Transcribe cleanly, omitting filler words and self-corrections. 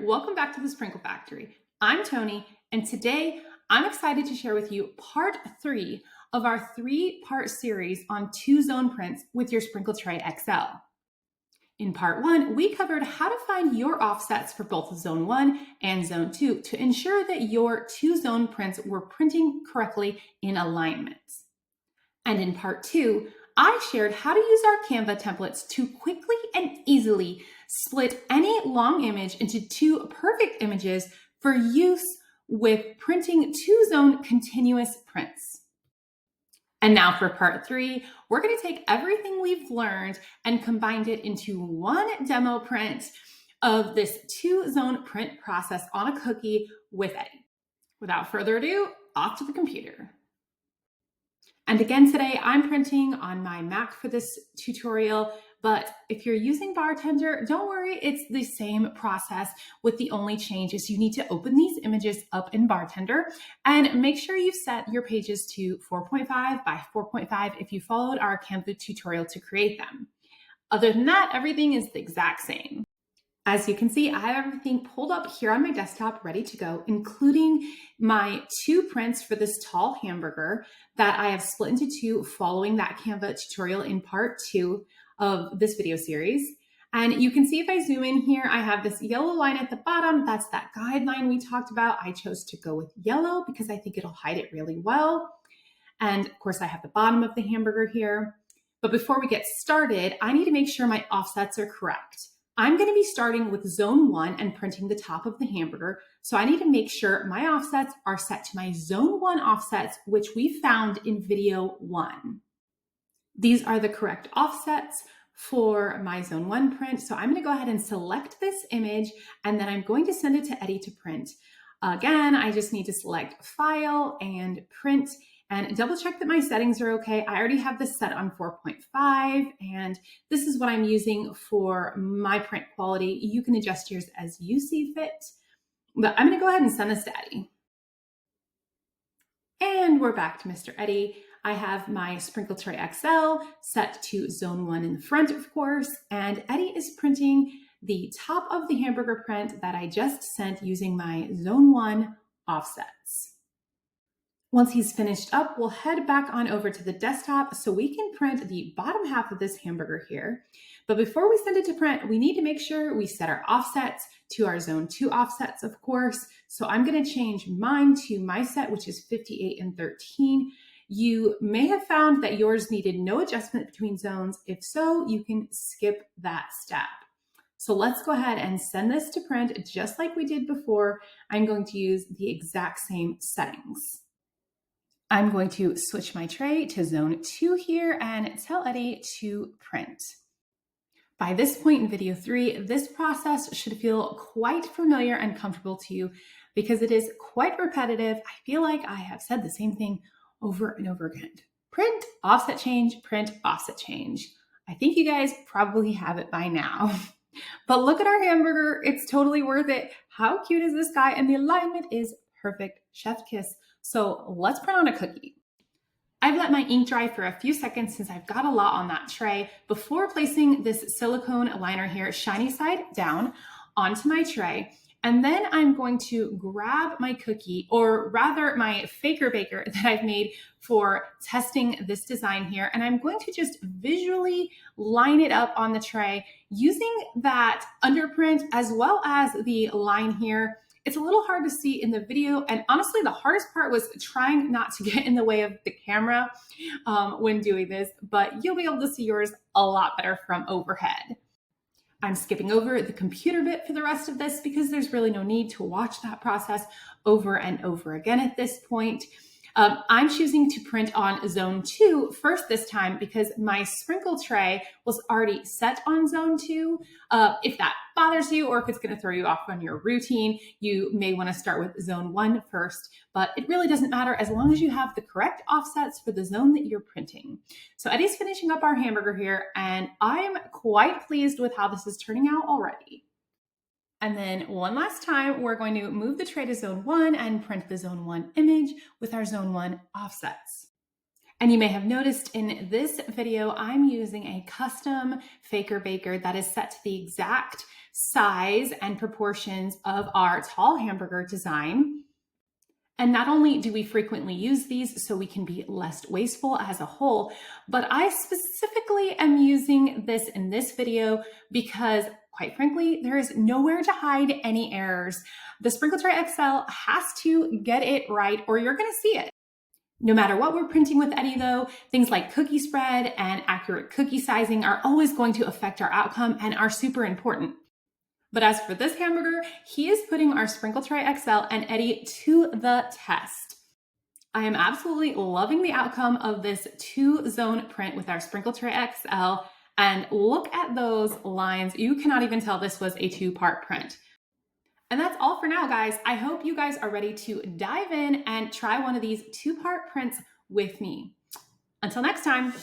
welcome back to the Sprinkle Factory. I'm Tony, and today I'm excited to share with you part 3 of our 3-part series on 2-zone prints with your Sprinkle Tray XL. In part 1, we covered how to find your offsets for both Zone 1 and Zone 2 to ensure that your 2-zone prints were printing correctly in alignment. And in part 2, I shared how to use our Canva templates to quickly and easily split any long image into 2 perfect images for use with printing 2-zone continuous prints. And now for part 3, we're going to take everything we've learned and combine it into one demo print of this 2-zone print process on a cookie with Eddie. Without further ado, off to the computer. And again, today I'm printing on my Mac for this tutorial, but if you're using Bartender, don't worry, it's the same process with the only change is you need to open these images up in Bartender and make sure you've set your pages to 4.5 by 4.5 if you followed our Canva tutorial to create them. Other than that, everything is the exact same. As you can see, I have everything pulled up here on my desktop ready to go, including my 2 prints for this tall hamburger that I have split into 2 following that Canva tutorial in part 2 of this video series. And you can see if I zoom in here, I have this yellow line at the bottom. That's that guideline we talked about. I chose to go with yellow because I think it'll hide it really well. And of course, I have the bottom of the hamburger here. But before we get started, I need to make sure my offsets are correct. I'm going to be starting with Zone 1 and printing the top of the hamburger, so I need to make sure my offsets are set to my Zone 1 offsets, which we found in video 1. These are the correct offsets for my Zone 1 print, so I'm going to go ahead and select this image, and then I'm going to send it to Eddie to print. Again, I just need to select File and Print, and double check that my settings are okay. I already have this set on 4.5, and this is what I'm using for my print quality. You can adjust yours as you see fit, but I'm gonna go ahead and send this to Eddie. And we're back to Mr. Eddie. I have my Sprinkle Tray XL set to Zone 1 in the front, of course, and Eddie is printing the top of the hamburger print that I just sent using my Zone 1 offsets. Once he's finished up, we'll head back on over to the desktop so we can print the bottom half of this hamburger here. But before we send it to print, we need to make sure we set our offsets to our Zone 2 offsets, of course. So I'm going to change mine to my set, which is 58 and 13. You may have found that yours needed no adjustment between zones. If so, you can skip that step. So let's go ahead and send this to print just like we did before. I'm going to use the exact same settings. I'm going to switch my tray to Zone 2 here and tell Eddie to print. By this point in video 3, this process should feel quite familiar and comfortable to you because it is quite repetitive. I feel like I have said the same thing over and over again. Print, offset change, print, offset change. I think you guys probably have it by now. But look at our hamburger. It's totally worth it. How cute is this guy? And the alignment is perfect. Chef kiss. So let's print on a cookie. I've let my ink dry for a few seconds since I've got a lot on that tray before placing this silicone liner here, shiny side down, onto my tray. And then I'm going to grab my cookie, or rather my Faker Baker that I've made for testing this design here. And I'm going to just visually line it up on the tray using that underprint as well as the line here. It's a little hard to see in the video, and honestly, the hardest part was trying not to get in the way of the camera when doing this, but you'll be able to see yours a lot better from overhead. I'm skipping over the computer bit for the rest of this because there's really no need to watch that process over and over again at this point. I'm choosing to print on Zone 2 first this time because my sprinkle tray was already set on Zone 2. If that bothers you or if it's going to throw you off on your routine, you may want to start with Zone 1 first, but it really doesn't matter as long as you have the correct offsets for the zone that you're printing. So Eddie's finishing up our hamburger here, and I'm quite pleased with how this is turning out already. And then one last time, we're going to move the tray to Zone 1 and print the Zone 1 image with our Zone 1 offsets. And you may have noticed in this video, I'm using a custom Faker Baker that is set to the exact size and proportions of our tall hamburger design. And not only do we frequently use these so we can be less wasteful as a whole, but I specifically am using this in this video because, quite frankly, there is nowhere to hide any errors. The Sprinkle Tray XL has to get it right or you're gonna see it. No matter what we're printing with Eddie though, things like cookie spread and accurate cookie sizing are always going to affect our outcome and are super important. But as for this hamburger, he is putting our Sprinkle Tray XL and Eddie to the test. I am absolutely loving the outcome of this 2-zone print with our Sprinkle Tray XL. And look at those lines. You cannot even tell this was a 2-part print. And that's all for now, guys. I hope you guys are ready to dive in and try one of these 2-part prints with me. Until next time.